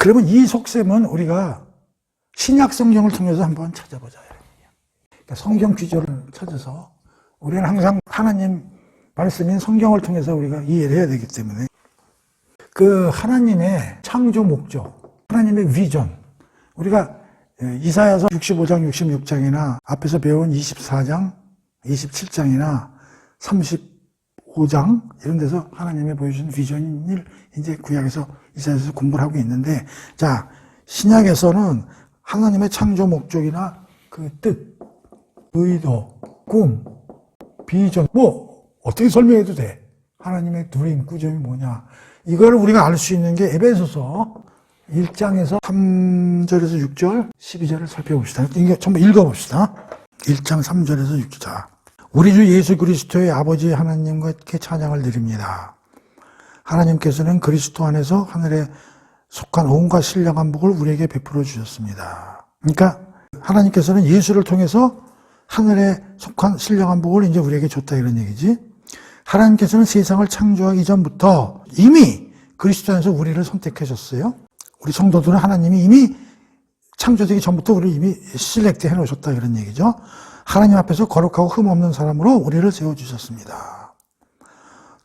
그러면 이 속셈은 우리가 신약 성경을 통해서 한번 찾아보자. 그러니까 성경 구절을 찾아서 우리는 항상 하나님 말씀인 성경을 통해서 우리가 이해를 해야 되기 때문에 그 하나님의 창조 목적, 하나님의 비전, 우리가 이사야서 65장, 66장이나 앞에서 배운 24장, 27장이나 35장 이런 데서 하나님이 보여준 비전을 이제 구약에서 이사야에서 공부를 하고 있는데, 자, 신약에서는 하나님의 창조 목적이나 그 뜻, 의도, 꿈, 비전, 뭐 어떻게 설명해도 돼. 하나님의 드림, 꾸점이 뭐냐. 이걸 우리가 알 수 있는 게 에베소서 1장에서 3절에서 6절, 12절을 살펴봅시다. 이게 전부 읽어봅시다. 1장 3절에서 6절. 우리 주 예수 그리스도의 아버지 하나님께 찬양을 드립니다. 하나님께서는 그리스도 안에서 하늘에 속한 온갖 신령한 복을 우리에게 베풀어 주셨습니다. 그러니까 하나님께서는 예수를 통해서 하늘에 속한 신령한 복을 이제 우리에게 줬다 이런 얘기지. 하나님께서는 세상을 창조하기 전부터 이미 그리스도 안에서 우리를 선택하셨어요. 우리 성도들은 하나님이 이미 창조되기 전부터 우리를 이미 실렉트 해놓으셨다 이런 얘기죠. 하나님 앞에서 거룩하고 흠없는 사람으로 우리를 세워주셨습니다.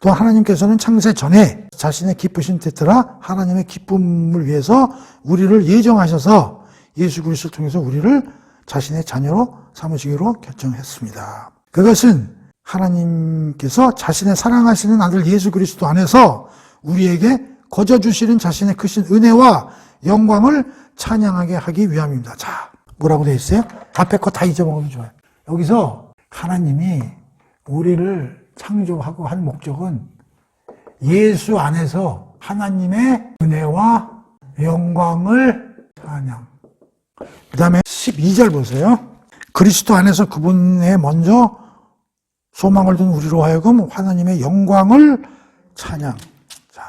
또 하나님께서는 창세 전에 자신의 기쁘신 뜻으로 하나님의 기쁨을 위해서 우리를 예정하셔서 예수 그리스도를 통해서 우리를 자신의 자녀로 삼으시기로 결정했습니다. 그것은 하나님께서 자신의 사랑하시는 아들 예수 그리스도 안에서 우리에게 거저 주시는 자신의 크신 은혜와 영광을 찬양하게 하기 위함입니다. 자, 뭐라고 되어 있어요? 앞에 거 다 잊어먹으면 좋아요. 여기서 하나님이 우리를 창조하고 한 목적은 예수 안에서 하나님의 은혜와 영광을 찬양. 그 다음에 12절 보세요. 그리스도 안에서 그분에 먼저 소망을 둔 우리로 하여금 하나님의 영광을 찬양. 자,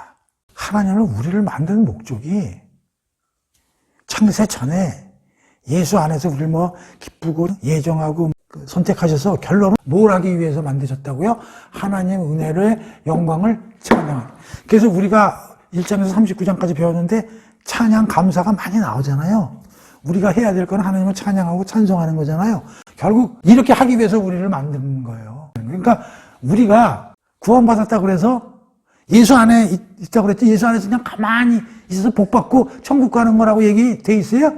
하나님은 우리를 만드는 목적이 창세 전에 예수 안에서 우리를 뭐 기쁘고 예정하고 선택하셔서 결론은 뭘 하기 위해서 만드셨다고요? 하나님의 은혜를 영광을 찬양. 그래서 우리가 1장에서 39장까지 배웠는데 찬양 감사가 많이 나오잖아요. 우리가 해야 될 건 하나님을 찬양하고 찬송하는 거잖아요. 결국 이렇게 하기 위해서 우리를 만드는 거예요. 그러니까 우리가 구원받았다 그래서 예수 안에 있다고 그랬지, 예수 안에서 그냥 가만히 있어서 복 받고 천국 가는 거라고 얘기돼 있어요?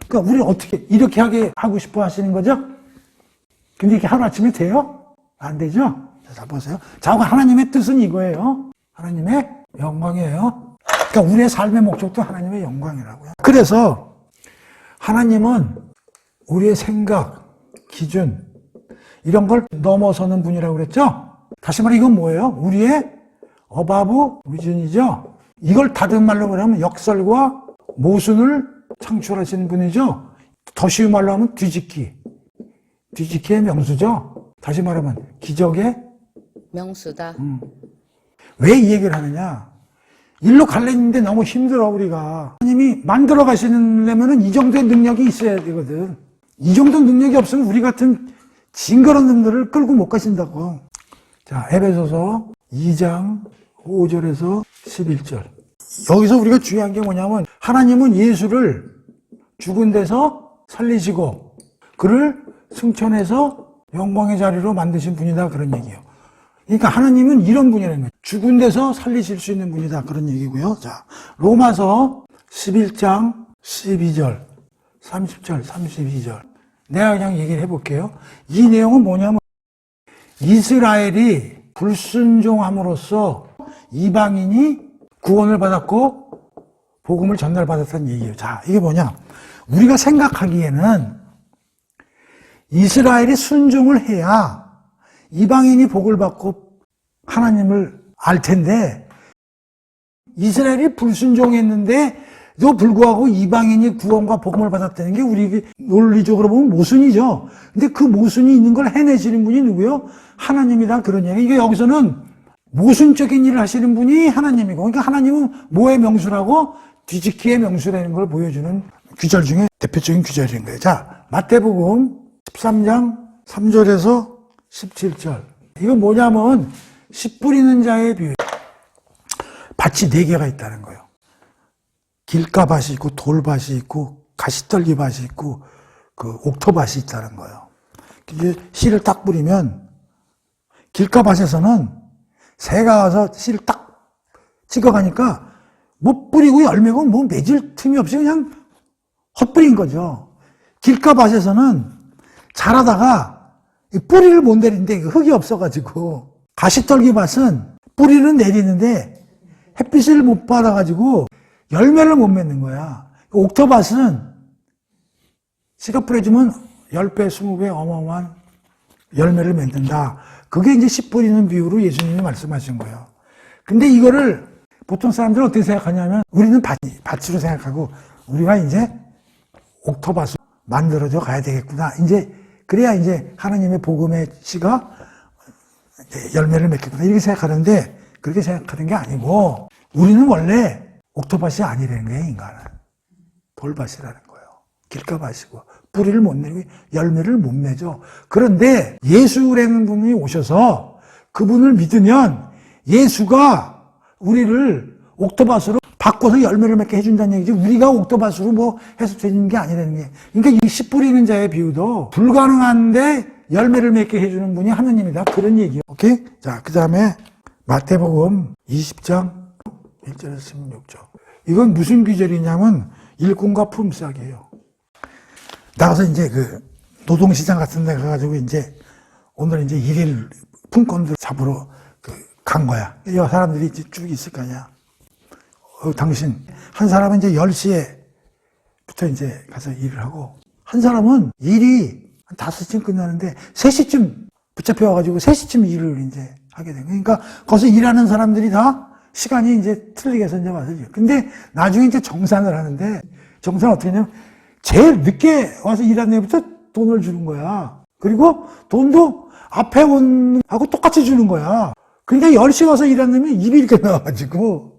그러니까 우리 어떻게 이렇게 하게 하고 싶어 하시는 거죠? 근데 이게 하루아침에 돼요? 안 되죠? 자, 보세요. 자, 하나님의 뜻은 이거예요. 하나님의 영광이에요. 그러니까 우리의 삶의 목적도 하나님의 영광이라고요. 그래서 하나님은 우리의 생각, 기준 이런 걸 넘어서는 분이라고 그랬죠? 다시 말해 이건 뭐예요? 우리의 어바브 위준이죠? 이걸 다른 말로 그러면 역설과 모순을 창출하시는 분이죠? 더 쉬운 말로 하면 뒤집기. 뒤집기의 명수죠? 다시 말하면 기적의 명수다. 왜 이 얘기를 하느냐? 일로 갈래는데 너무 힘들어 우리가. 하나님이 만들어 가시려면은 이 정도의 능력이 있어야 되거든. 이 정도 능력이 없으면 우리 같은 징그러운 놈들을 끌고 못 가신다고. 자, 에베소서 2장 5절에서 11절. 여기서 우리가 중요한 게 뭐냐면 하나님은 예수를 죽은 데서 살리시고 그를 승천해서 영광의 자리로 만드신 분이다 그런 얘기예요. 그러니까 하나님은 이런 분이라는 거예요. 죽은 데서 살리실 수 있는 분이다 그런 얘기고요. 자, 로마서 11장 12절, 30절, 32절. 내가 그냥 얘기를 해볼게요. 이 내용은 뭐냐면 이스라엘이 불순종함으로써 이방인이 구원을 받았고 복음을 전달받았다는 얘기예요. 자, 이게 뭐냐? 우리가 생각하기에는 이스라엘이 순종을 해야 이방인이 복을 받고 하나님을 알 텐데 이스라엘이 불순종했는데도 불구하고 이방인이 구원과 복음을 받았다는 게 우리 논리적으로 보면 모순이죠. 근데 그 모순이 있는 걸 해내시는 분이 누구요? 하나님이다 그런 얘기. 이게 여기서는 모순적인 일을 하시는 분이 하나님이고, 그러니까 하나님은 뭐의 명수라고? 뒤집기의 명수라는 걸 보여주는 규절 중에 대표적인 규절인 거예요. 자, 마태복음 13장 3절에서 17절. 이건 뭐냐면 씨 뿌리는 자의 비유. 밭이 4개가 있다는 거예요. 길가밭이 있고 돌밭이 있고 가시떨기밭이 있고 그 옥토밭이 있다는 거예요. 이제 씨를 딱 뿌리면 길가밭에서는 새가 와서 씨를 딱 찍어가니까 뭐 뿌리고 열매고 뭐 맺을 틈이 없이 그냥 헛뿌린 거죠. 길가밭에서는 자라다가 뿌리를 못 내리는데 흙이 없어가지고, 가시떨기밭은 뿌리는 내리는데 햇빛을 못 받아가지고 열매를 못 맺는 거야. 옥토밭은 씨가 뿌려주면 10배, 20배 어마어마한 열매를 맺는다. 그게 이제 씨 뿌리는 비유로 예수님이 말씀하신 거예요. 근데 이거를 보통 사람들은 어떻게 생각하냐면, 우리는 밭으로 생각하고, 우리가 이제 옥토밭으로 만들어져 가야 되겠구나. 이제, 그래야 이제 하나님의 복음의 씨가 열매를 맺겠구나. 이렇게 생각하는데, 그렇게 생각하는 게 아니고, 우리는 원래 옥토밭이 아니라는 거예요, 인간은. 돌밭이라는 거예요. 길가밭이고, 뿌리를 못 내리고 열매를 못 맺어. 그런데 예수라는 분이 오셔서 그분을 믿으면 예수가 우리를 옥토밭으로 바꿔서 열매를 맺게 해준다는 얘기지, 우리가 옥토밭으로 뭐 해서 되는 게 아니라는 게. 그러니까 이 씨 뿌리는 자의 비유도 불가능한데 열매를 맺게 해주는 분이 하느님이다. 그런 얘기예요. 오케이? 자, 그 다음에 마태복음 20장 1절에서 16절. 이건 무슨 귀절이냐면 일꾼과 품삯이에요. 나가서 이제 그 노동시장 같은 데 가가지고 이제 오늘 이제 일일 품권들 잡으러 간 거야. 이 사람들이 이제 쭉 있을 거 아니야. 당신. 한 사람은 이제 10시에부터 이제 가서 일을 하고, 한 사람은 일이 한 5시쯤 끝나는데 3시쯤 붙잡혀와가지고 3시쯤 일을 이제 하게 된 거야. 그러니까 거기서 일하는 사람들이 다 시간이 이제 틀리게 해서 이제 와서 일. 근데 나중에 이제 정산을 하는데, 정산은 어떻게 하냐면 제일 늦게 와서 일하는 애부터 돈을 주는 거야. 그리고 돈도 앞에 온 하고 똑같이 주는 거야. 그러니까 10시 와서 일하는 애면 입이 이렇게 나와가지고,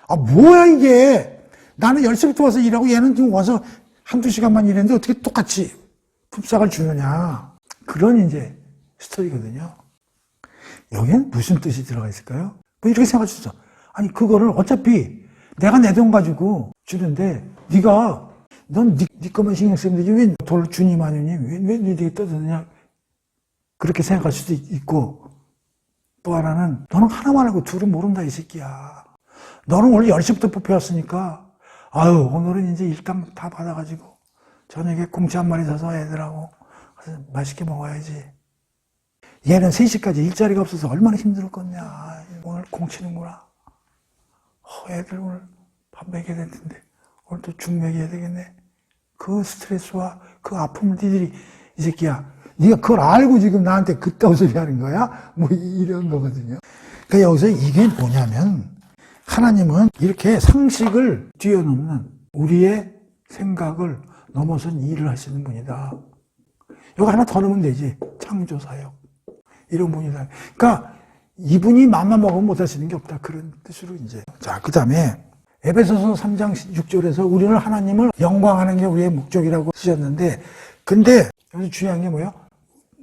아, 뭐야 이게. 나는 10시부터 와서 일하고 얘는 지금 와서 한두 시간만 일했는데 어떻게 똑같이 품삯을 주느냐. 그런 이제 스토리거든요. 여기는 무슨 뜻이 들어가 있을까요? 뭐 이렇게 생각할 수 있어. 아니, 그거를 어차피 내가 내 돈 가지고 주는데, 넌 네 것만 신경 쓰면 되지. 왜 돌 주님 아니니? 왜 네가 떠드느냐? 그렇게 생각할 수도 있고, 또 하나는, 너는 하나만 알고 둘은 모른다, 이 새끼야. 너는 원래 10시부터 뽑혀왔으니까, 아유, 오늘은 이제 일당 다 받아가지고, 저녁에 공치 한 마리 사서 애들하고 가서 맛있게 먹어야지. 얘는 3시까지 일자리가 없어서 얼마나 힘들었겠냐. 오늘 공치는구나. 애들 오늘 밥 먹여야 될 텐데, 오늘 또 죽 먹여야 되겠네. 그 스트레스와 그 아픔을 니들이, 이 새끼야, 네가 그걸 알고 지금 나한테 그따위 소리 하는 거야? 뭐 이런 거거든요. 그러니까 여기서 이게 뭐냐면, 하나님은 이렇게 상식을 뛰어넘는 우리의 생각을 넘어선 일을 하시는 분이다. 이거 하나 더 넣으면 되지. 창조사역. 이런 분이다. 그러니까 이분이 맘만 먹으면 못 하시는 게 없다. 그런 뜻으로 이제. 자, 그 다음에 에베소서 3장 6절에서 우리는 하나님을 영광하는 게 우리의 목적이라고 쓰셨는데, 근데 여기서 중요한 게 뭐예요?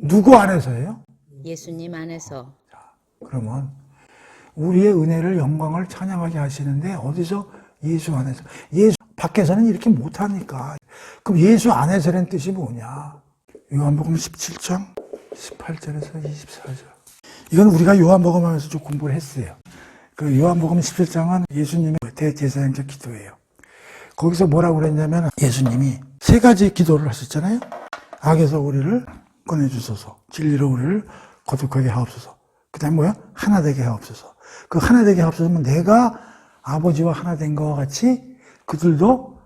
누구 안에서예요? 예수님 안에서. 자, 그러면 우리의 은혜를, 영광을 찬양하게 하시는데 어디서? 예수 안에서. 예수 밖에서는 이렇게 못하니까. 그럼 예수 안에서라는 뜻이 뭐냐? 요한복음 17장 18절에서 24절. 이건 우리가 요한복음 하면서 좀 공부를 했어요. 그 요한복음 17장은 예수님의 대제사장적 기도예요. 거기서 뭐라고 그랬냐면, 예수님이 3가지 기도를 하셨잖아요. 악에서 우리를 꺼내주소서, 진리로 우리를 거룩하게 하옵소서, 그 다음에 뭐야? 하나 되게 하옵소서. 그 하나 되게 하옵소서는 내가 아버지와 하나 된 것과 같이 그들도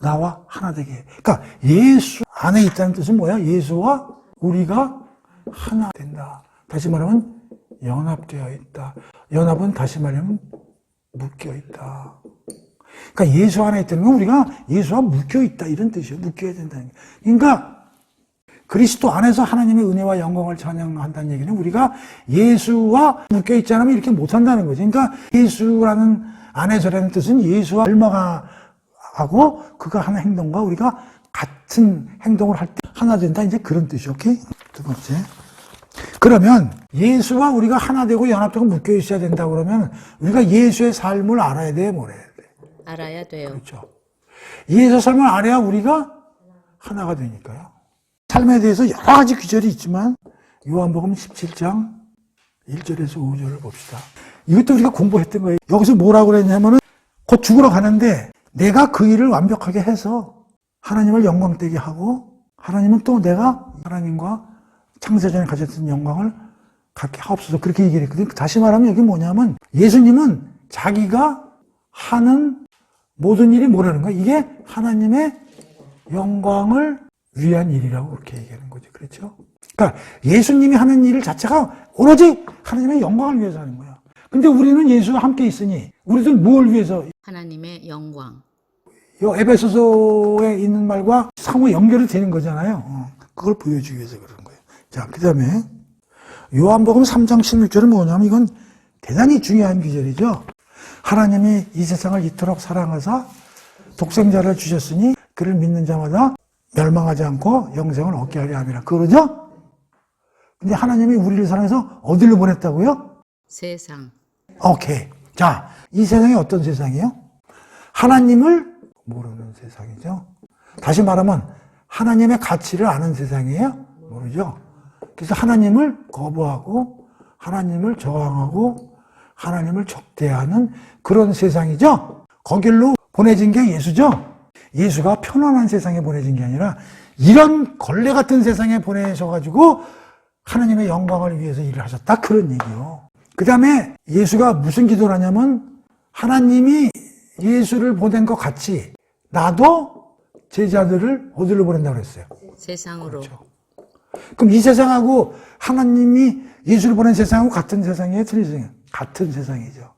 나와 하나 되게 해. 그러니까 예수 안에 있다는 뜻은 뭐야? 예수와 우리가 하나 된다. 다시 말하면 연합되어 있다. 연합은 다시 말하면 묶여 있다. 그러니까 예수 안에 있다는 건 우리가 예수와 묶여 있다, 이런 뜻이에요. 묶여야 된다는 게. 그러니까 그리스도 안에서 하나님의 은혜와 영광을 찬양한다는 얘기는 우리가 예수와 묶여 있지 않으면 이렇게 못한다는 거죠. 그러니까 예수라는 안에서라는 뜻은 예수와 닮아가고 그가 하는 행동과 우리가 같은 행동을 할 때 하나 된다, 이제 그런 뜻이. 오케이? 두 번째. 그러면 예수와 우리가 하나 되고 연합되고 묶여 있어야 된다 그러면 우리가 예수의 삶을 알아야 돼, 뭐래야 돼? 알아야 돼요. 그렇죠. 이에서 삶을 알아야 우리가 하나가 되니까요. 삶에 대해서 여러 가지 귀절이 있지만 요한복음 17장 1절에서 5절을 봅시다. 이것도 우리가 공부했던 거예요. 여기서 뭐라고 그랬냐면은 곧 죽으러 가는데 내가 그 일을 완벽하게 해서 하나님을 영광되게 하고 하나님은 또 내가 하나님과 창세전에 가졌던 영광을 갖게 하옵소서 그렇게 얘기를 했거든요. 다시 말하면 여기 뭐냐면 예수님은 자기가 하는 모든 일이 뭐라는 거야? 이게 하나님의 영광을 위한 일이라고 그렇게 얘기하는 거죠. 그렇죠? 그러니까 예수님이 하는 일 자체가 오로지 하나님의 영광을 위해서 하는 거야. 근데 우리는 예수와 함께 있으니 우리들 뭘 위해서? 하나님의 영광. 이 에베소서에 있는 말과 상호 연결이 되는 거잖아요. 그걸 보여주기 위해서 그러는 거예요. 자, 그 다음에 요한복음 3장 16절은 뭐냐면 이건 대단히 중요한 구절이죠. 하나님이 이 세상을 이토록 사랑하사 독생자를 주셨으니 그를 믿는 자마다 멸망하지 않고 영생을 얻게 하려 함이라. 그러죠? 근데 하나님이 우리를 사랑해서 어디로 보냈다고요? 세상. 오케이. 자, 이 세상이 어떤 세상이에요? 하나님을 모르는 세상이죠. 다시 말하면 하나님의 가치를 아는 세상이에요? 모르죠. 그래서 하나님을 거부하고 하나님을 저항하고 하나님을 적대하는 그런 세상이죠. 거길로 보내진 게 예수죠. 예수가 편안한 세상에 보내진 게 아니라 이런 걸레 같은 세상에 보내셔가지고 하나님의 영광을 위해서 일을 하셨다. 그런 얘기요. 그 다음에 예수가 무슨 기도를 하냐면 하나님이 예수를 보낸 것 같이 나도 제자들을 어디로 보낸다고 그랬어요? 세상으로. 그렇죠. 그럼 이 세상하고 하나님이 예수를 보낸 세상하고 같은 세상이에요? 틀린 세상이에요? 같은 세상이죠.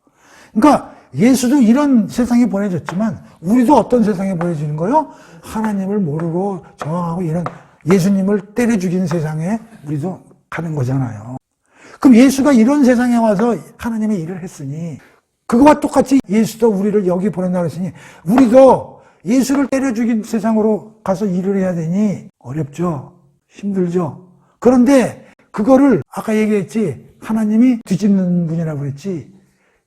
그러니까 예수도 이런 세상에 보내졌지만 우리도 어떤 세상에 보내지는 거예요? 하나님을 모르고 저항하고 이런 예수님을 때려 죽이는 세상에 우리도 가는 거잖아요. 그럼 예수가 이런 세상에 와서 하나님의 일을 했으니 그거와 똑같이 예수도 우리를 여기 보낸다고 했으니 우리도 예수를 때려 죽인 세상으로 가서 일을 해야 되니 어렵죠? 힘들죠? 그런데 그거를 아까 얘기했지 하나님이 뒤집는 분이라고 그랬지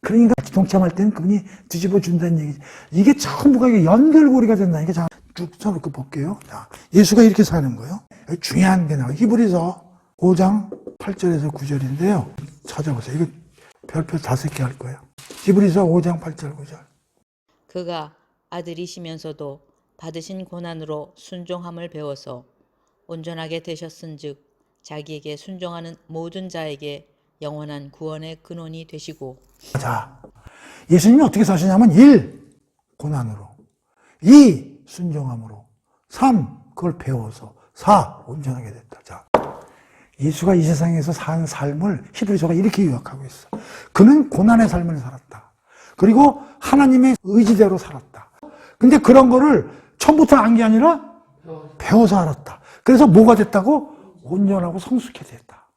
그러니까 동참할 때는 그분이 뒤집어 준다는 얘기지. 이게 전부가 이게 연결고리가 된다니까. 자, 쭉 써놓고 볼게요. 자, 예수가 이렇게 사는 거예요. 여기 중요한 게 나와요. 히브리서 5장 8절에서 9절인데요. 찾아보세요. 이거 별표 5개 할 거예요. 히브리서 5장 8절 9절. 그가 아들이시면서도 받으신 고난으로 순종함을 배워서 온전하게 되셨은즉 자기에게 순종하는 모든 자에게 영원한 구원의 근원이 되시고. 자, 예수님이 어떻게 사시냐면 1. 고난으로 2. 순종함으로 3. 그걸 배워서 4. 온전하게 됐다. 자, 예수가 이 세상에서 사는 삶을 히브리서가 이렇게 요약하고 있어. 그는 고난의 삶을 살았다. 그리고 하나님의 의지대로 살았다. 근데 그런 거를 처음부터 안 게 아니라 배워서 알았다. 그래서 뭐가 됐다고? 온전하고 성숙해 됐다.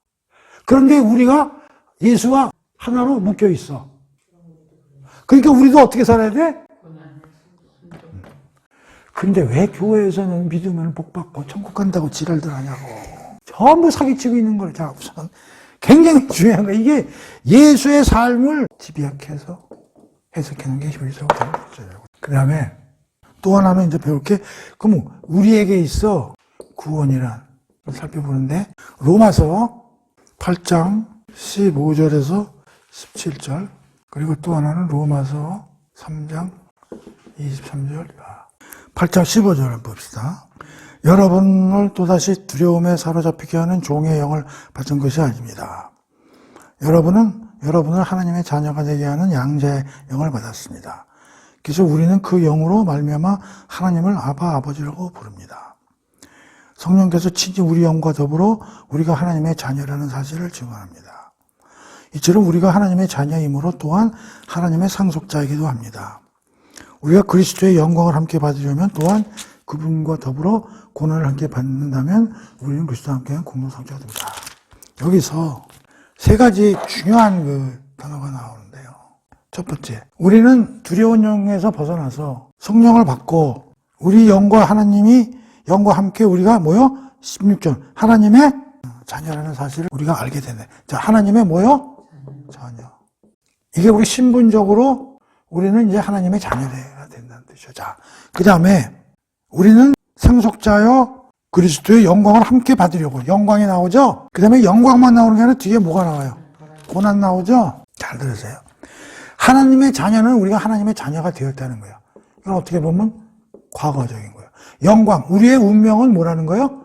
그런데 우리가 예수와 하나로 묶여 있어. 그러니까 우리도 어떻게 살아야 돼? 근데 왜 교회에서는 믿으면 복 받고 천국 간다고 지랄들 하냐고. 전부 사기치고 있는 걸. 자, 우선 굉장히 중요한 거야. 이게 예수의 삶을 집약해서 해석하는 게 히브리서 5장 8절이라고. 그 다음에 또 하나는 이제 배울 게, 그럼 우리에게 있어 구원이란 걸 살펴보는데, 로마서 8장 15절에서 17절, 그리고 또 하나는 로마서 3장 23절, 8장 15절을 봅시다. 여러분을 또다시 두려움에 사로잡히게 하는 종의 영을 받은 것이 아닙니다. 여러분을 하나님의 자녀가 되게 하는 양자의 영을 받았습니다. 그래서 우리는 그 영으로 말미암아 하나님을 아버지라고 부릅니다. 성령께서 친히 우리 영과 더불어 우리가 하나님의 자녀라는 사실을 증언합니다. 이처럼 우리가 하나님의 자녀이므로 또한 하나님의 상속자이기도 합니다. 우리가 그리스도의 영광을 함께 받으려면 또한 그분과 더불어 고난을 함께 받는다면 우리는 그리스도와 함께 공동상자가 됩니다. 여기서 세 가지 중요한 그 단어가 나오는데요. 첫 번째, 우리는 두려운 영에서 벗어나서 성령을 받고 우리 영과 하나님이 영과 함께 우리가 뭐요? 16절, 하나님의 자녀라는 사실을 우리가 알게 되네. 자, 하나님의 자녀. 이게 우리 신분적으로 우리는 이제 하나님의 자녀가 되는 되죠. 자, 그 다음에 우리는 상속자여 그리스도의 영광을 함께 받으려고. 영광이 나오죠? 그 다음에 영광만 나오는 게 아니라 뒤에 뭐가 나와요? 고난 나오죠? 잘 들으세요. 하나님의 자녀는 우리가 하나님의 자녀가 되었다는 거예요. 이건 어떻게 보면 과거적인 거예요. 영광, 우리의 운명은 뭐라는 거예요?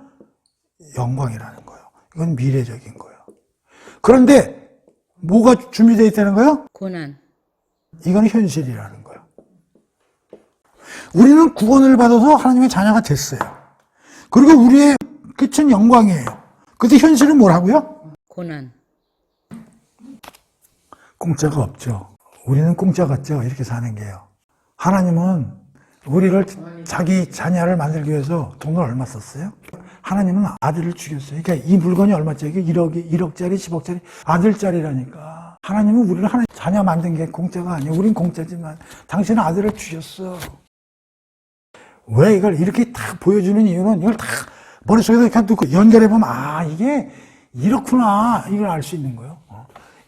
영광이라는 거예요. 이건 미래적인 거예요. 그런데 뭐가 준비되어 있다는 거예요? 고난. 이건 현실이라는 거예요. 우리는 구원을 받아서 하나님의 자녀가 됐어요. 그리고 우리의 끝은 영광이에요. 근데 현실은 뭐라고요? 고난. 공짜가 없죠. 우리는 공짜 같죠. 이렇게 사는 게요. 하나님은 우리를 자기 자녀를 만들기 위해서 돈을 얼마 썼어요? 하나님은 아들을 죽였어요. 그러니까 이 물건이 얼마짜리? 1억짜리, 10억짜리 아들짜리라니까. 하나님은 우리를 하나님 자녀 만든 게 공짜가 아니에요. 우린 공짜지만 당신은 아들을 주셨어. 왜 이걸 이렇게 딱 보여주는 이유는 이걸 다 머릿속에서 이렇게 듣고 연결해보면 아 이게 이렇구나 이걸 알 수 있는 거예요.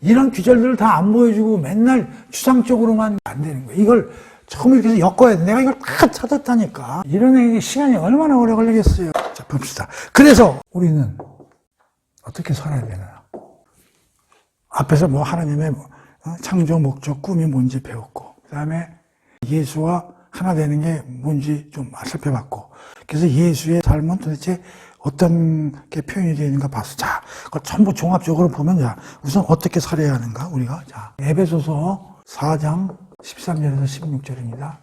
이런 귀절들을 다 안 보여주고 맨날 추상적으로만 안 되는 거예요. 이걸 처음 이렇게 해서 엮어야 돼. 내가 이걸 다 찾았다니까. 이런 시간이 얼마나 오래 걸리겠어요. 자, 봅시다. 그래서 우리는 어떻게 살아야 되나. 앞에서 뭐 하나님의 창조 목적, 꿈이 뭔지 배웠고, 그 다음에 예수와 하나 되는 게 뭔지 좀 살펴봤고, 그래서 예수의 삶은 도대체 어떤 게 표현이 되어 있는가 봤어. 자, 그걸 전부 종합적으로 보면, 자, 우선 어떻게 살아야 하는가, 우리가. 자, 에베소서 4장 13절에서 16절입니다.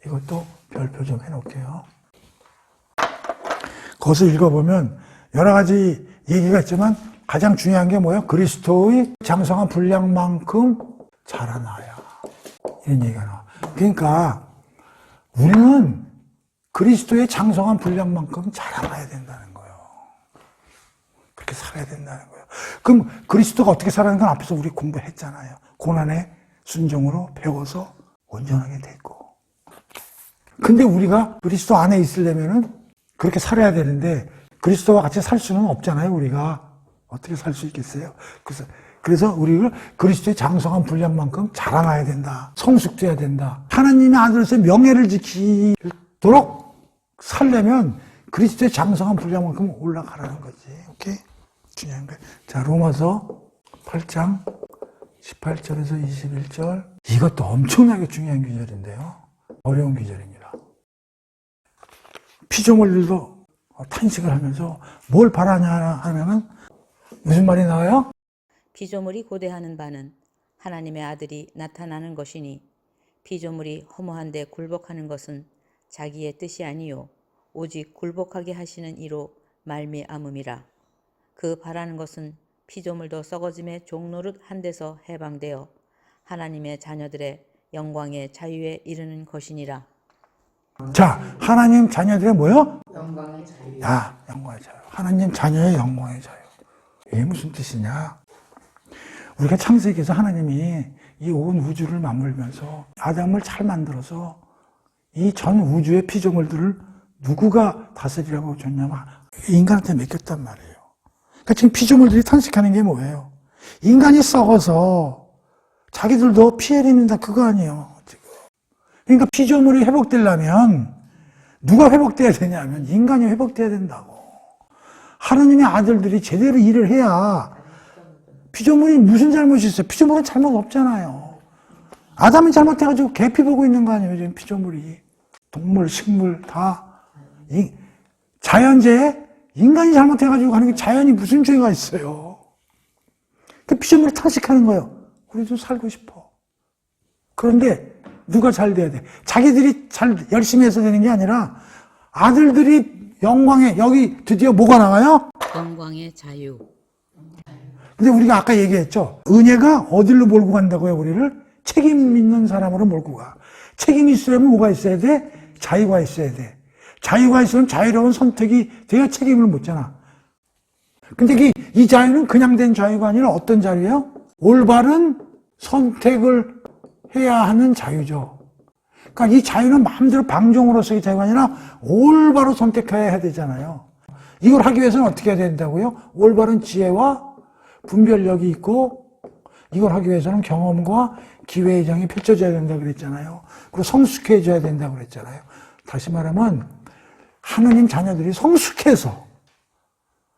이것도 별표 좀 해놓을게요. 거기서 읽어보면 여러 가지 얘기가 있지만 가장 중요한 게 뭐예요? 그리스도의 장성한 분량만큼 자라나야. 이런 얘기가 나와. 그러니까 우리는 그리스도의 장성한 분량만큼 자라나야 된다는 거예요. 그렇게 살아야 된다는 거예요. 그럼 그리스도가 어떻게 살아가는 건 앞에서 우리 공부했잖아요. 고난의 순종으로 배워서 온전하게 됐고. 근데 우리가 그리스도 안에 있으려면은 그렇게 살아야 되는데 그리스도와 같이 살 수는 없잖아요, 우리가. 어떻게 살 수 있겠어요? 그래서 우리를 그리스도의 장성한 분량만큼 자라나야 된다. 성숙돼야 된다. 하나님의 아들로서의 명예를 지키도록 살려면 그리스도의 장성한 분량만큼 올라가라는 거지. 오케이? 중요한 거예요. 자, 로마서 8장 18절에서 21절. 이것도 엄청나게 중요한 구절인데요. 어려운 구절입니다. 피조물들도 탄식을 하면서 뭘 바라냐 하면은 무슨 말이 나와요? 피조물이 고대하는 바는 하나님의 아들이 나타나는 것이니 피조물이 허무한데 굴복하는 것은 자기의 뜻이 아니요 오직 굴복하게 하시는 이로 말미암음이라. 그 바라는 것은 피조물도 썩어짐의 종노릇 한 데서 해방되어 하나님의 자녀들의 영광의 자유에 이르는 것이니라. 자, 하나님 자녀들의 뭐요? 영광의 자유. 야, 영광의 자유. 하나님 자녀의 영광의 자유. 이게 무슨 뜻이냐? 우리가 창세기에서 하나님이 이 온 우주를 맞물면서 아담을 잘 만들어서 이 전 우주의 피조물들을 누구가 다스리라고 줬냐면 인간한테 맡겼단 말이에요. 그러니까 지금 피조물들이 탄식하는 게 뭐예요? 인간이 썩어서 자기들도 피해를 입는다 그거 아니에요. 지금. 그러니까 피조물이 회복되려면 누가 회복돼야 되냐면 인간이 회복돼야 된다고. 하나님의 아들들이 제대로 일을 해야. 피조물이 무슨 잘못이 있어요? 피조물은 잘못 없잖아요. 아담이 잘못해가지고 개피 보고 있는 거 아니에요, 지금 피조물이. 동물, 식물 다. 자연재해? 인간이 잘못해가지고 하는 게 자연이 무슨 죄가 있어요. 그 피조물을 탄식하는 거예요. 우리도 살고 싶어. 그런데 누가 잘 돼야 돼? 자기들이 잘 열심히 해서 되는 게 아니라 아들들이 영광에 여기 드디어 뭐가 나와요? 영광의 자유. 근데 우리가 아까 얘기했죠. 은혜가 어디로 몰고 간다고요, 우리를? 책임 있는 사람으로 몰고 가. 책임이 있으려면 뭐가 있어야 돼? 자유가 있어야 돼. 자유가 있으면 자유로운 선택이 돼야 책임을 묻잖아. 근데 이 자유는 그냥 된 자유가 아니라 어떤 자유예요? 올바른 선택을 해야 하는 자유죠. 그러니까 이 자유는 마음대로 방종으로서의 자유가 아니라 올바로 선택해야 되잖아요. 이걸 하기 위해서는 어떻게 해야 된다고요? 올바른 지혜와 분별력이 있고 이걸 하기 위해서는 경험과 기회의 장이 펼쳐져야 된다고 그랬잖아요. 그리고 성숙해져야 된다고 그랬잖아요. 다시 말하면 하느님 자녀들이 성숙해서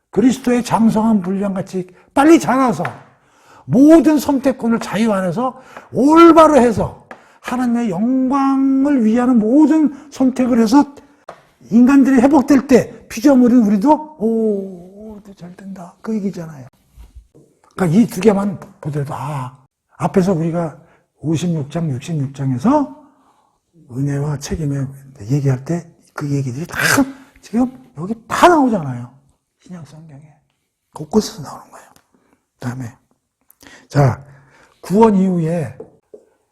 그리스도의 장성한 분량같이 빨리 자라서 모든 선택권을 자유 안에서 올바로 해서 하나님의 영광을 위하는 모든 선택을 해서 인간들이 회복될 때 피조물인 우리도 잘 된다. 그 얘기잖아요. 그러니까 이 두 개만 보더라도 앞에서 우리가 56장, 66장에서 은혜와 책임에 얘기할 때 그 얘기들이 다 지금 여기 다 나오잖아요. 신약 성경에. 곳곳에서 나오는 거예요. 그다음에 자, 구원 이후에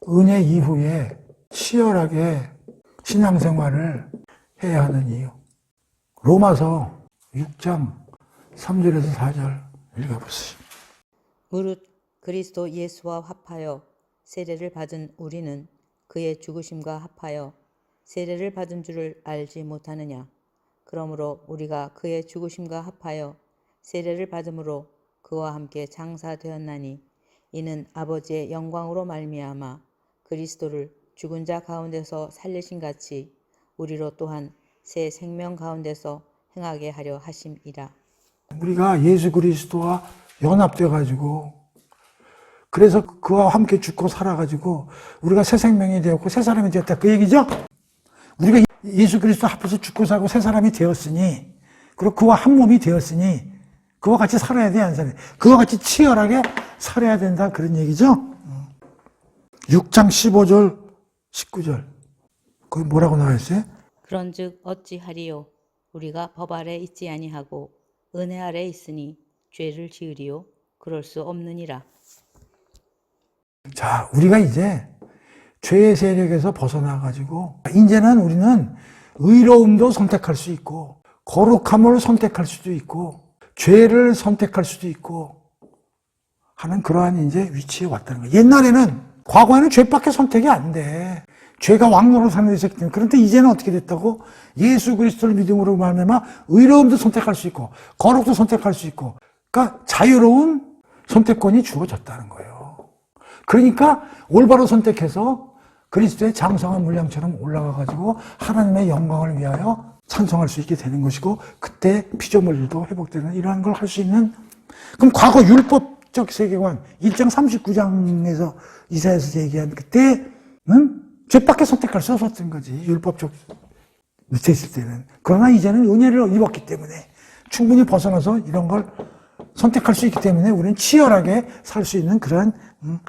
은혜 이후에 치열하게 신앙생활을 해야 하는 이유. 로마서 6장 3절에서 4절 읽어보세요. 무릇 그리스도 예수와 합하여 세례를 받은 우리는 그의 죽으심과 합하여 세례를 받은 줄을 알지 못하느냐. 그러므로 우리가 그의 죽으심과 합하여 세례를 받음으로 그와 함께 장사되었나니 이는 아버지의 영광으로 말미암아 그리스도를 죽은 자 가운데서 살리신 같이 우리로 또한 새 생명 가운데서 행하게 하려 하심이라. 우리가 예수 그리스도와 연합돼 가지고 그래서 그와 함께 죽고 살아 가지고 우리가 새 생명이 되었고 새 사람이 되었다 그 얘기죠? 우리가 예수 그리스도 합해서 죽고 살고 새 사람이 되었으니 그리고 그와 한 몸이 되었으니 그와 같이 살아야 돼, 안 살아야 돼? 그와 같이 치열하게 살아야 된다 그런 얘기죠? 6장 15절 19절 거기 뭐라고 나와 있어요? 그런즉 어찌하리요 우리가 법 아래 있지 아니하고 은혜 아래 있으니 죄를 지으리요 그럴 수 없느니라. 자, 우리가 이제 죄의 세력에서 벗어나가지고 이제는 우리는 의로움도 선택할 수 있고 거룩함을 선택할 수도 있고 죄를 선택할 수도 있고 하는 그러한 이제 위치에 왔다는 거예요. 옛날에는 과거에는 죄밖에 선택이 안 돼. 죄가 왕노로 사는 데 있었기 때문에. 그런데 이제는 어떻게 됐다고? 예수 그리스도를 믿음으로 말미암아 의로움도 선택할 수 있고 거룩도 선택할 수 있고 그러니까 자유로운 선택권이 주어졌다는 거예요. 그러니까 올바로 선택해서 그리스도의 장성한 물량처럼 올라가가지고 하나님의 영광을 위하여 찬송할 수 있게 되는 것이고 그때 피조물들도 회복되는 이러한 걸 할 수 있는 그럼 과거 율법적 세계관 1장 39장에서 이사야서 얘기한 그때는 죄밖에 선택할 수 없었던 거지 율법적 밑에 있을 때는. 그러나 이제는 은혜를 입었기 때문에 충분히 벗어나서 이런 걸 선택할 수 있기 때문에 우리는 치열하게 살 수 있는 그런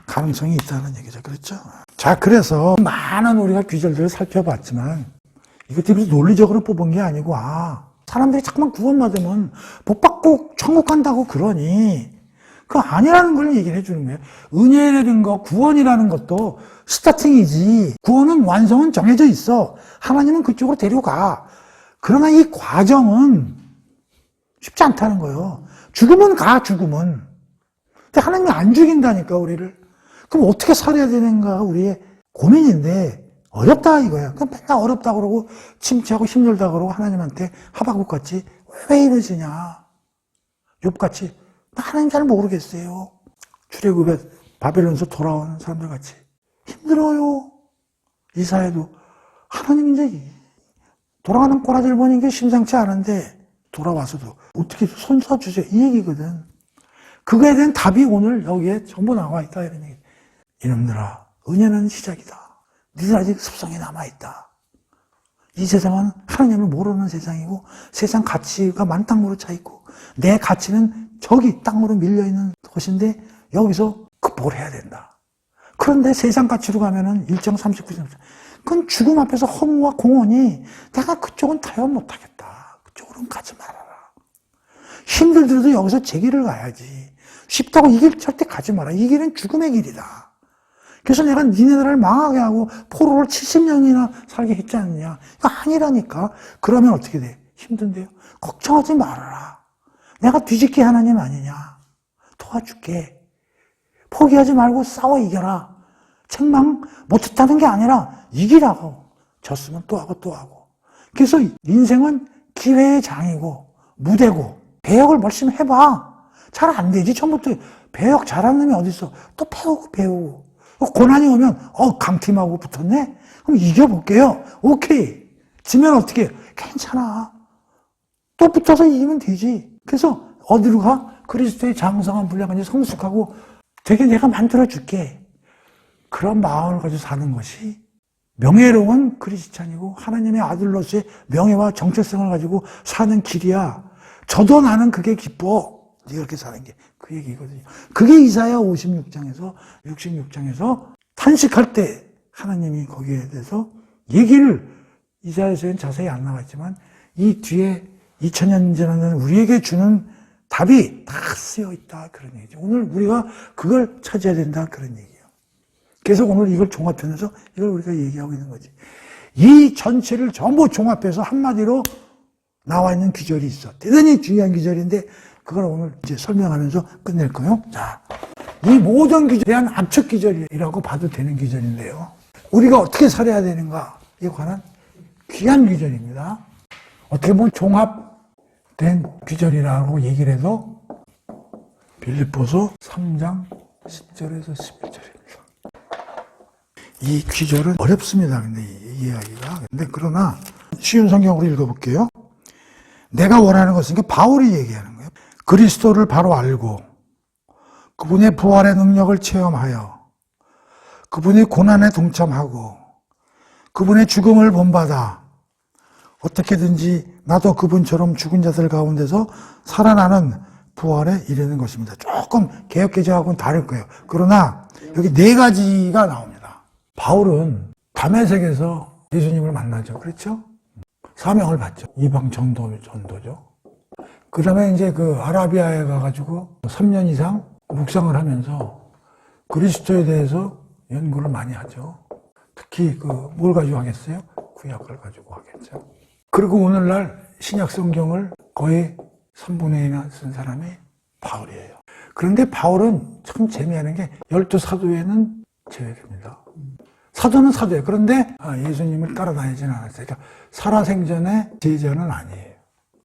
가능성이 있다는 얘기죠. 그렇죠? 자, 그래서 많은 우리가 귀절들을 살펴봤지만 이것들이 논리적으로 뽑은 게 아니고 사람들이 자꾸만 구원받으면 복 받고 천국 간다고 그러니 그거 아니라는 걸 얘기를 해주는 거예요. 은혜라는 거, 구원이라는 것도 스타팅이지 구원은 완성은 정해져 있어. 하나님은 그쪽으로 데려가. 그러나 이 과정은 쉽지 않다는 거예요. 죽으면 가, 죽으면. 근데 하나님이 안 죽인다니까, 우리를. 그럼 어떻게 살아야 되는가가 우리의 고민인데, 어렵다, 이거야. 그럼 맨날 어렵다 그러고, 침체하고 힘들다 그러고, 하나님한테 하박국 같이, 왜 이러시냐. 욥같이, 하나님 잘 모르겠어요. 출애굽에 바벨론에서 돌아온 사람들 같이. 힘들어요. 이사야도. 하나님 이제, 돌아가는 꼬라지를 보는 게 심상치 않은데, 돌아와서도 어떻게 손 써주세요 이 얘기거든. 그거에 대한 답이 오늘 여기에 전부 나와 있다 이런 얘기. 이놈들아 은혜는 시작이다. 니들 아직 습성이 남아있다. 이 세상은 하나님을 모르는 세상이고 세상 가치가 만땅으로 차있고 내 가치는 저기 땅으로 밀려있는 것인데 여기서 극복을 해야 된다. 그런데 세상 가치로 가면은 1장 39절 그건 죽음 앞에서 허무와 공허니 내가 그쪽은 타협 못하겠다. 그쪽으로는 가지 말아라. 힘들더라도 여기서 제 길을 가야지. 쉽다고 이 길 절대 가지 마라. 이 길은 죽음의 길이다. 그래서 내가 니네들을 망하게 하고 포로를 70년이나 살게 했지 않느냐. 이거 아니라니까. 그러면 어떻게 돼? 힘든데요. 걱정하지 말아라. 내가 뒤집기 하나님 아니냐. 도와줄게. 포기하지 말고 싸워 이겨라. 책망 못했다는 게 아니라 이기라고. 졌으면 또 하고 또 하고. 그래서 인생은 기회의 장이고 무대고 배역을 열심히 해봐. 잘 안 되지. 처음부터 배역 잘하는 놈이 어딨어. 또 배우고. 고난이 오면, 강팀하고 붙었네? 그럼 이겨볼게요. 오케이. 지면 어떻게 해요? 괜찮아. 또 붙어서 이기면 되지. 그래서 어디로 가? 그리스도의 장성한 분량까지 성숙하고 되게 내가 만들어줄게. 그런 마음을 가지고 사는 것이 명예로운 크리스찬이고 하나님의 아들로서의 명예와 정체성을 가지고 사는 길이야. 저도 나는 그게 기뻐. 이렇게 사는 게 그 얘기거든요. 그게 이사야 56장에서 66장에서 탄식할 때 하나님이 거기에 대해서 얘기를 이사야서에는 자세히 안 나와 있지만 이 뒤에 2000년 지나는 우리에게 주는 답이 다 쓰여 있다 그런 얘기죠. 오늘 우리가 그걸 찾아야 된다 그런 얘기예요. 그래서 오늘 이걸 종합하면서 이걸 우리가 얘기하고 있는 거지. 이 전체를 전부 종합해서 한마디로 나와 있는 기절이 있어. 대단히 중요한 기절인데 그걸 오늘 이제 설명하면서 끝낼 거예요. 자, 이 모든 기절에 대한 압축 기절이라고 봐도 되는 기절인데요. 우리가 어떻게 살아야 되는가에 관한 귀한 기절입니다. 어떻게 보면 종합된 기절이라고 얘기를 해도 빌립보서 3장 10절에서 11절입니다. 이 기절은 어렵습니다. 근데 이 이야기가. 근데 그러나 쉬운 성경으로 읽어볼게요. 내가 원하는 것은 바울이 얘기하는 거예요. 그리스도를 바로 알고 그분의 부활의 능력을 체험하여 그분의 고난에 동참하고 그분의 죽음을 본받아 어떻게든지 나도 그분처럼 죽은 자들 가운데서 살아나는 부활에 이르는 것입니다. 조금 개역개정하고는 다를 거예요. 그러나 여기 네 가지가 나옵니다. 바울은 다메섹에서 예수님을 만나죠. 그렇죠? 사명을 받죠. 이방 전도죠. 그 다음에 이제 그 아라비아에 가가지고 3년 이상 묵상을 하면서 그리스도에 대해서 연구를 많이 하죠. 특히 뭘 가지고 하겠어요? 구약을 가지고 하겠죠. 그리고 오늘날 신약 성경을 거의 3분의 1이나 쓴 사람이 바울이에요. 그런데 바울은 참 재미있는 게 12사도에는 제외됩니다. 사도는 사도예요. 그런데 예수님을 따라다니지는 않았어요. 그러니까 살아생전의 제자는 아니에요.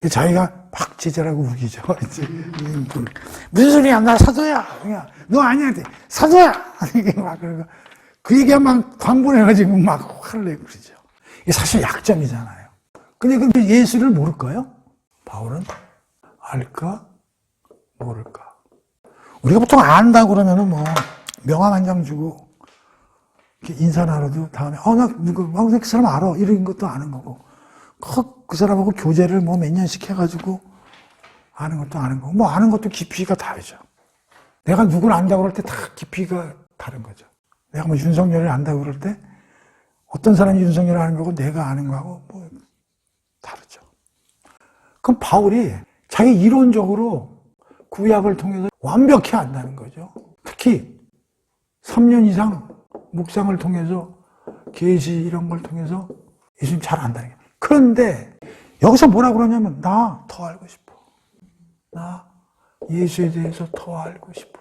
자기가 막 제자라고 우기죠. 무슨 소리야? 나 사도야. 너 아니야. 사도야. 막 그 얘기하면 막 광분해가지고 막 화를 내고 그러죠. 이게 사실 약점이잖아요. 근데 예수를 모를까요? 바울은 알까? 모를까? 우리가 보통 안다고 그러면은 명함 한 장 주고 이렇게 인사를 하러도 다음에 나 그 사람 알아. 이런 것도 아는 거고 그 사람하고 교제를 몇 년씩 해가지고 아는 것도 아는 거고 아는 것도 깊이가 다르죠. 내가 누구를 안다고 그럴 때 다 깊이가 다른 거죠. 내가 윤석열을 안다고 그럴 때 어떤 사람이 윤석열을 아는 거고 내가 아는 거하고 다르죠. 그럼 바울이 자기 이론적으로 구약을 통해서 완벽히 안다는 거죠. 특히 3년 이상 묵상을 통해서 계시 이런 걸 통해서 예수님 잘 안다는 거예요. 그런데 여기서 뭐라 그러냐면 나 더 알고 싶어. 나 예수에 대해서 더 알고 싶어.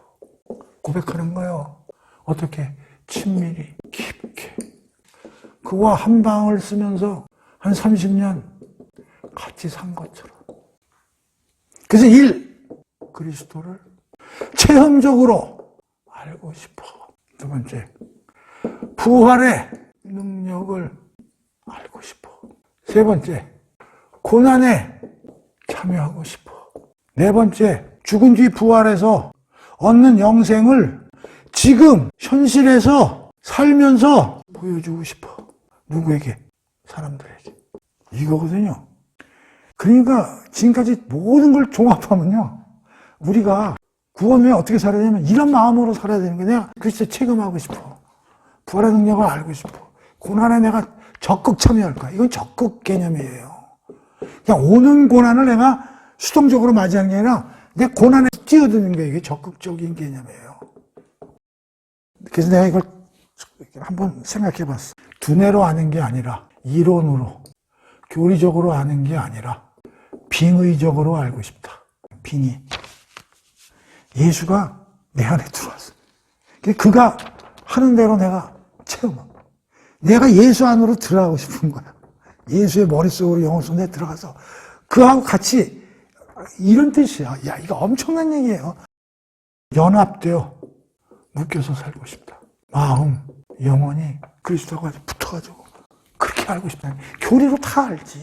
고백하는 거예요. 어떻게? 친밀히 깊게. 그와 한 방을 쓰면서 한 30년 같이 산 것처럼. 그래서 그리스도를 체험적으로 알고 싶어. 두 번째, 부활의 능력을 알고 싶어. 세 번째, 고난에 참여하고 싶어. 네 번째, 죽은 뒤 부활해서 얻는 영생을 지금 현실에서 살면서 보여주고 싶어. 누구에게? 사람들에게. 이거거든요. 그러니까 지금까지 모든 걸 종합하면요. 우리가 구원 후에 어떻게 살아야 되냐면 이런 마음으로 살아야 되는 거야. 내가 그리스도 체험하고 싶어. 부활의 능력을 알고 싶어. 고난에 내가 적극 참여할 거야. 이건 적극 개념이에요. 그냥 오는 고난을 내가 수동적으로 맞이하는 게 아니라 내 고난에 뛰어드는 게 이게 적극적인 개념이에요. 그래서 내가 이걸 한번 생각해 봤어. 두뇌로 아는 게 아니라 이론으로, 교리적으로 아는 게 아니라 빙의적으로 알고 싶다. 빙의. 예수가 내 안에 들어왔어. 그가 하는 대로 내가 체험하고 내가 예수 안으로 들어가고 싶은 거야. 예수의 머릿속으로 영혼 속에 들어가서 그하고 같이 이런 뜻이야. 야, 이거 엄청난 얘기예요. 연합되어 묶여서 살고 싶다. 마음, 영혼이 그리스도하고 붙어가지고 그렇게 알고 싶다. 교리로 다 알지.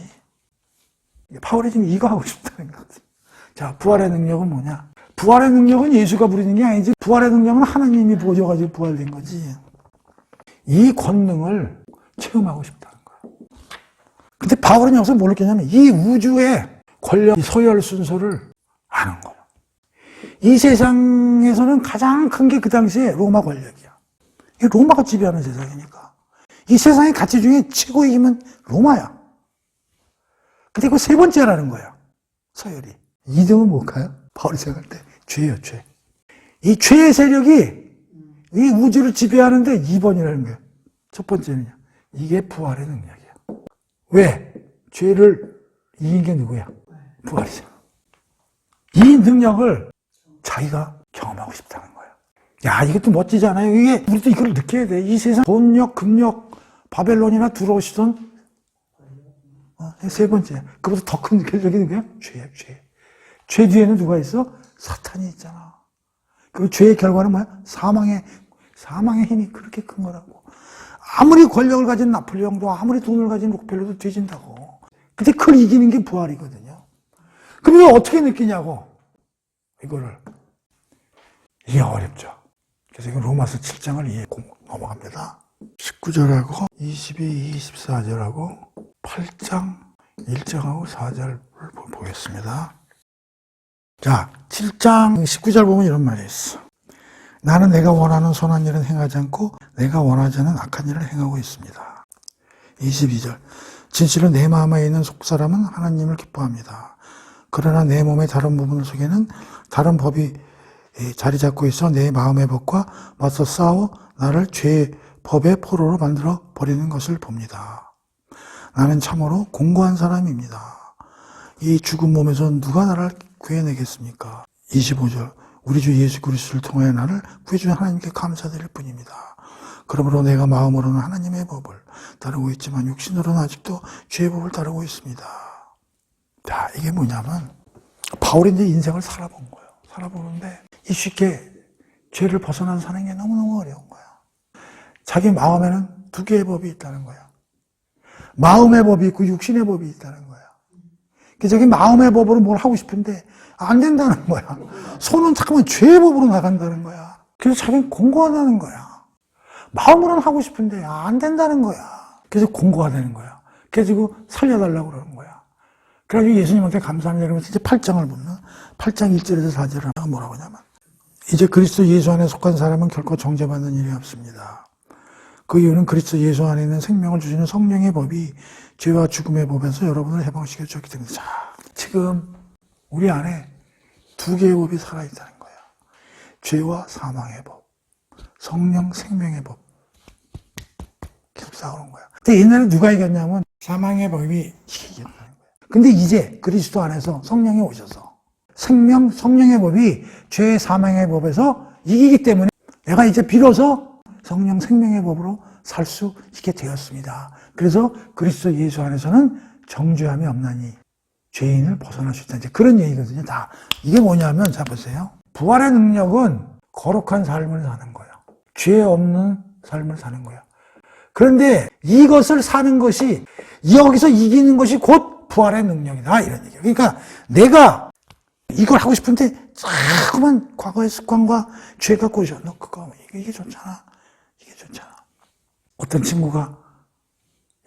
바울이 지금 이거 하고 싶다는 거지. 자, 부활의 능력은 뭐냐? 부활의 능력은 예수가 부리는 게 아니지. 부활의 능력은 하나님이 보여줘가지고 부활된 거지. 이 권능을 체험하고 싶다는 거야. 근데 바울은 여기서 뭘 느꼈냐면 이 우주의 권력, 이 서열 순서를 아는 거야. 이 세상에서는 가장 큰 게 그 당시에 로마 권력이야. 로마가 지배하는 세상이니까. 이 세상의 가치 중에 최고의 힘은 로마야. 근데 그 세 번째라는 거야. 서열이. 2등은 뭘까요? 바울이 생각할 때 죄예요, 죄. 이 죄의 세력이 이 우주를 지배하는데 2번이라는 거예요. 첫 번째는요. 이게 부활의 능력이야. 왜? 죄를 이긴 게 누구야? 부활이잖아. 이 능력을 자기가 경험하고 싶다는 거예요. 야, 이것도 멋지지 않아요? 이게, 우리도 이걸 느껴야 돼. 이 세상 돈력, 금력, 바벨론이나 들어오시던, 세 번째. 그보다 더 큰 권력이 누구야? 죄야, 죄. 죄 뒤에는 누가 있어? 사탄이 있잖아. 그 죄의 결과는 뭐야? 사망의 힘이 그렇게 큰 거라고. 아무리 권력을 가진 나폴레옹도 아무리 돈을 가진 록펠러도 뒤진다고. 근데 그걸 이기는 게 부활이거든요. 그럼 이걸 어떻게 느끼냐고. 이거를. 이해 어렵죠. 그래서 이거 로마서 7장을 이해하고 넘어갑니다. 19절하고 22, 24절하고 8장 1장하고 4절을 보겠습니다. 자, 7장 19절 보면 이런 말이 있어. 나는 내가 원하는 선한 일은 행하지 않고 내가 원하지 않는 악한 일을 행하고 있습니다. 22절. 진실은 내 마음에 있는 속사람은 하나님을 기뻐합니다. 그러나 내 몸의 다른 부분 속에는 다른 법이 자리 잡고 있어 내 마음의 법과 맞서 싸워 나를 죄의 법의 포로로 만들어 버리는 것을 봅니다. 나는 참으로 공고한 사람입니다. 이 죽은 몸에서 누가 나를 구해내겠습니까? 25절. 우리 주 예수 그리스도를 통하여 나를 구해준 하나님께 감사드릴 뿐입니다. 그러므로 내가 마음으로는 하나님의 법을 따르고 있지만 육신으로는 아직도 죄의 법을 따르고 있습니다. 자, 이게 뭐냐면 바울이 이제 인생을 살아본 거예요. 살아보는데 이 쉽게 죄를 벗어나서 사는 게 너무너무 어려운 거야. 자기 마음에는 두 개의 법이 있다는 거야. 마음의 법이 있고 육신의 법이 있다는 거야. 그래서 자기 마음의 법으로 뭘 하고 싶은데 안 된다는 거야. 손은 자꾸만 죄의 법으로 나간다는 거야. 그래서 자기는 공고하다는 거야. 마음으로는 하고 싶은데 안 된다는 거야. 그래서 공고하다는 거야. 그래서 살려달라고 그러는 거야. 그래가지고 예수님한테 감사합니다. 그러면서 이제 8장을 보면 8장 1절에서 4절을 뭐라고 하냐면 이제 그리스도 예수 안에 속한 사람은 결코 정죄받는 일이 없습니다. 그 이유는 그리스도 예수 안에 있는 생명을 주시는 성령의 법이 죄와 죽음의 법에서 여러분을 해방시켜 주었기 때문에 자, 지금 우리 안에 두 개의 법이 살아있다는 거야. 죄와 사망의 법, 성령 생명의 법. 계속 싸우는 거야. 근데 옛날에 누가 이겼냐면 사망의 법이 이겼다는 거야. 근데 이제 그리스도 안에서 성령이 오셔서 성령의 법이 죄의 사망의 법에서 이기기 때문에 내가 이제 비로소 성령 생명의 법으로 살 수 있게 되었습니다. 그래서 그리스도 예수 안에서는 정죄함이 없나니 죄인을 벗어날 수 있다. 이제 그런 얘기거든요. 다. 이게 뭐냐면, 자, 보세요. 부활의 능력은 거룩한 삶을 사는 거예요. 죄 없는 삶을 사는 거예요. 그런데 이것을 사는 것이, 여기서 이기는 것이 곧 부활의 능력이다. 이런 얘기예요. 그러니까 내가 이걸 하고 싶은데 자꾸만 과거의 습관과 죄가 꼬셔. 너 그거, 이게 좋잖아. 이게 좋잖아. 어떤 친구가,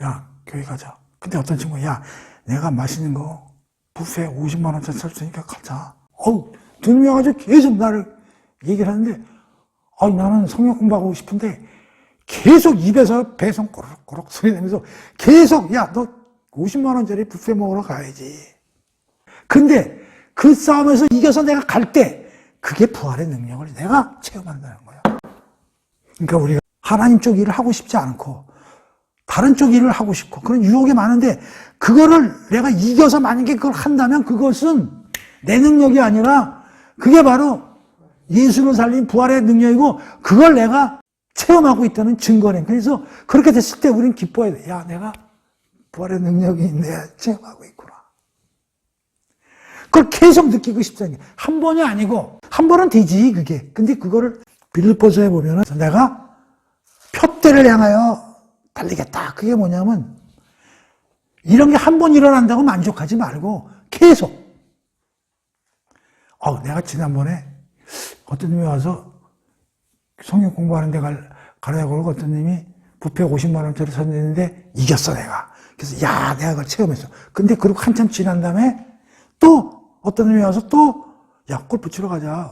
야, 교회 가자. 근데 어떤 친구가, 야, 내가 맛있는 거, 뷔페 50만 원짜리 살 수 있으니까 가자. 눈이 와가지고 계속 나를 얘기를 하는데, 나는 성경 공부하고 싶은데, 계속 입에서 배송 꼬르륵꼬르륵 소리 내면서 계속, 야, 너 50만 원짜리 뷔페 먹으러 가야지. 근데 그 싸움에서 이겨서 내가 갈 때, 그게 부활의 능력을 내가 체험한다는 거야. 그러니까 우리가 하나님 쪽 일을 하고 싶지 않고, 다른 쪽 일을 하고 싶고, 그런 유혹이 많은데, 그거를 내가 이겨서 만약에 그걸 한다면 그것은 내 능력이 아니라, 그게 바로 예수를 살린 부활의 능력이고, 그걸 내가 체험하고 있다는 증거네. 그래서 그렇게 됐을 때 우리는 기뻐해야 돼. 야, 내가 부활의 능력이 내가 체험하고 있구나. 그걸 계속 느끼고 싶다는 게. 한 번이 아니고, 한 번은 되지, 그게. 근데 그거를 빌립보서에 보면은 내가 표대를 향하여 달리겠다. 그게 뭐냐면, 이런 게 한 번 일어난다고 만족하지 말고, 계속. 내가 지난번에 어떤 놈이 와서 성경 공부하는 데 가려고 그러고 어떤 놈이 부페 50만 원짜리 샀는데 이겼어, 내가. 그래서 내가 그걸 체험했어. 근데 그리고 한참 지난 다음에 또 어떤 놈이 와서 또 골프 치러 가자.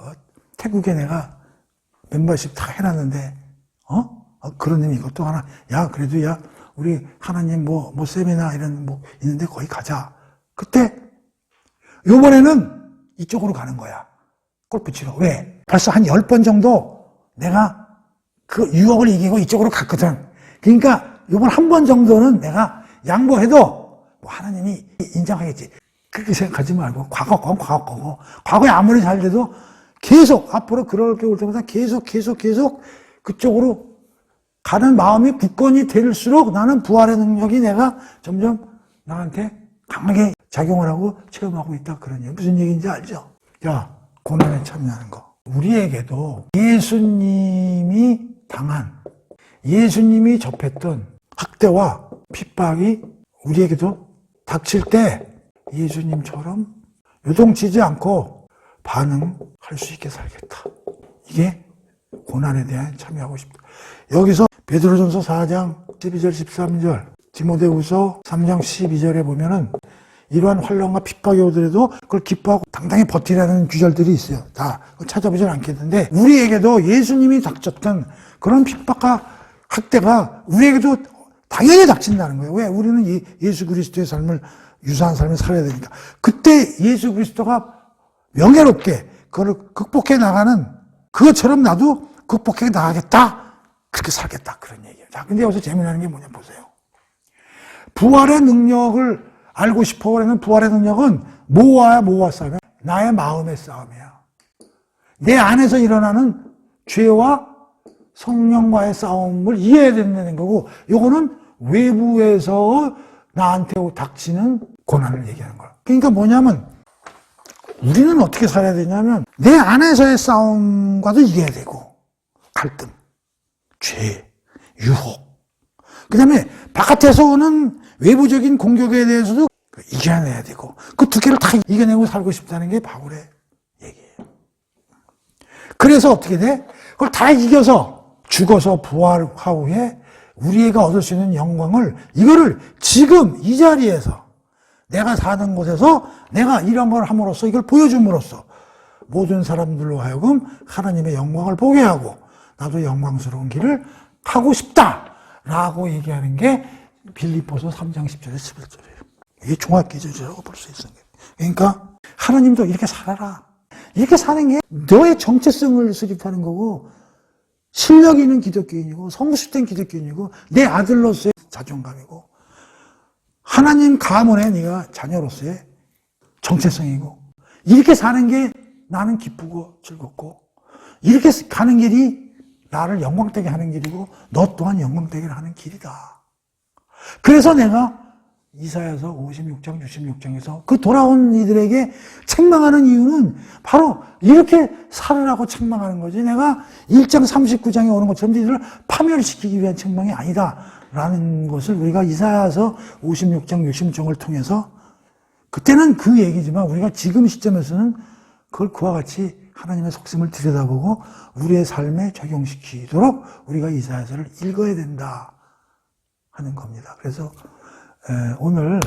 태국에 내가 멤버십 다 해놨는데 그런 놈이 이것도 하나. 그래도 우리 하나님 뭐 세미나 이런 있는데 거기 가자. 그때 요번에는 이쪽으로 가는 거야. 골프 치러. 왜? 벌써 한 10번 정도 내가 그 유혹을 이기고 이쪽으로 갔거든. 그러니까 요번 한 번 정도는 내가 양보해도 하나님이 인정하겠지. 그렇게 생각하지 말고 과거 건 과거 거고, 과거에 아무리 잘 돼도 계속 앞으로 그럴 게 올 때마다 계속 그쪽으로 가는 마음이 굳건히 될수록 나는 부활의 능력이 내가 점점 나한테 강하게 작용을 하고 체험하고 있다. 그런 얘기. 무슨 얘기인지 알죠? 고난에 참여하는 거. 우리에게도 예수님이 당한, 예수님이 접했던 학대와 핍박이 우리에게도 닥칠 때 예수님처럼 요동치지 않고 반응할 수 있게 살겠다. 이게 고난에 대한 참여하고 싶다. 여기서 베드로전서 4장 12절 13절, 디모데후서 3장 12절에 보면은 이러한 환난과 핍박이 오더라도 그걸 기뻐하고 당당히 버티라는 구절들이 있어요. 다 찾아보진 않겠는데, 우리에게도 예수님이 닥쳤던 그런 핍박과 학대가 우리에게도 당연히 닥친다는 거예요. 왜? 우리는 예수 그리스도의 삶을, 유사한 삶을 살아야 되니까. 그때 예수 그리스도가 명예롭게 그걸 극복해 나가는, 그것처럼 나도 극복해 나가겠다. 그렇게 살겠다. 그런 얘기예요. 자, 근데 여기서 재미나는 게 뭐냐 보세요. 부활의 능력을 알고 싶어 그러면 부활의 능력은 뭐와 싸움이야? 나의 마음의 싸움이야. 내 안에서 일어나는 죄와 성령과의 싸움을 이해해야 된다는 거고, 요거는 외부에서 나한테 닥치는 고난을 얘기하는 거야. 그러니까 뭐냐면, 우리는 어떻게 살아야 되냐면, 내 안에서의 싸움과도 이겨야 되고, 갈등, 죄, 유혹. 그 다음에 바깥에서 오는 외부적인 공격에 대해서도 이겨내야 되고, 그 두 개를 다 이겨내고 살고 싶다는 게 바울의 얘기예요. 그래서 어떻게 돼? 그걸 다 이겨서 죽어서 부활 후에 우리가 얻을 수 있는 영광을, 이거를 지금 이 자리에서 내가 사는 곳에서 내가 이런 걸 함으로써, 이걸 보여줌으로써 모든 사람들로 하여금 하나님의 영광을 보게 하고 나도 영광스러운 길을 가고 싶다라고 얘기하는 게 빌립보서 3장 10절에 11절이에요. 이게 종합기저주라고 볼 수 있어요. 그러니까 하나님도 이렇게 살아라. 이렇게 사는 게 너의 정체성을 수립하는 거고, 실력 있는 기독교인이고, 성숙된 기독교인이고, 내 아들로서의 자존감이고, 하나님 가문의 네가 자녀로서의 정체성이고, 이렇게 사는 게 나는 기쁘고 즐겁고, 이렇게 가는 길이 나를 영광되게 하는 길이고, 너 또한 영광되게 하는 길이다. 그래서 내가 이사야서 56장, 66장에서 그 돌아온 이들에게 책망하는 이유는 바로 이렇게 살으라고 책망하는 거지, 내가 1장 39장에 오는 것처럼 이들을 파멸시키기 위한 책망이 아니다 라는 것을 우리가 이사야서 56장, 66장을 통해서, 그때는 그 얘기지만 우리가 지금 시점에서는 그걸 그와 같이 하나님의 속셈을 들여다보고 우리의 삶에 적용시키도록 우리가 이사야서를 읽어야 된다 하는 겁니다. 그래서 오늘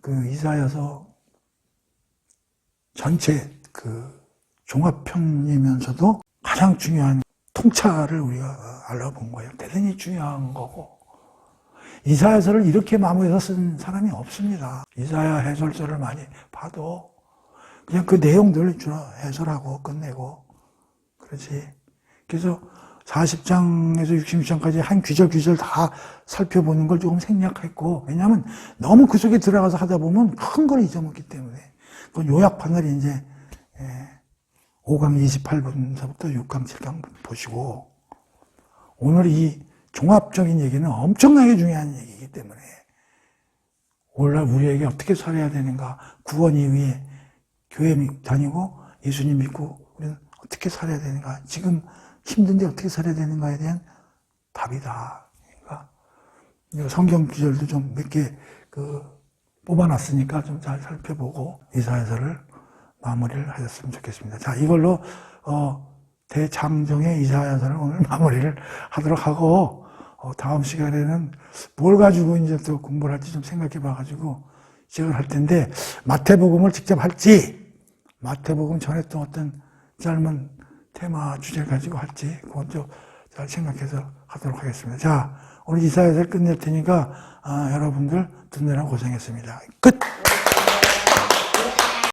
그 이사야서 전체 그 종합편이면서도 가장 중요한 통찰을 우리가 알아본 거예요. 대단히 중요한 거고, 이사야서를 이렇게 마무리해서 쓴 사람이 없습니다. 이사야 해설서를 많이 봐도 그냥 그 내용들을 주로 해설하고 끝내고 그렇지. 그래서 40장에서 66장까지 한 귀절 다 살펴보는 걸 조금 생략했고, 왜냐하면 너무 그 속에 들어가서 하다 보면 큰 걸 잊어먹기 때문에 그 요약판을 이제 5강 28분서부터 6강 7강 보시고, 오늘 이 종합적인 얘기는 엄청나게 중요한 얘기이기 때문에 오늘날 우리에게 어떻게 살아야 되는가, 구원 이후에 교회 다니고 예수님 믿고 우리는 어떻게 살아야 되는가, 지금 힘든데 어떻게 살아야 되는가에 대한 답이다. 그러니까 성경 구절도 좀 몇 개 뽑아놨으니까 좀 잘 살펴보고 이사야서를 마무리를 하셨으면 좋겠습니다. 자, 이걸로 대장정의 이사야서를 오늘 마무리를 하도록 하고, 다음 시간에는 뭘 가지고 이제 또 공부를 할지 좀 생각해 봐가지고 시작을 할 텐데, 마태복음을 직접 할지, 마태복음 전에 또 어떤 짧은 테마 주제를 가지고 할지, 그건 좀 잘 생각해서 하도록 하겠습니다. 자, 오늘 이사야서를 끝낼 테니까, 여러분들 듣느라 고생했습니다. 끝!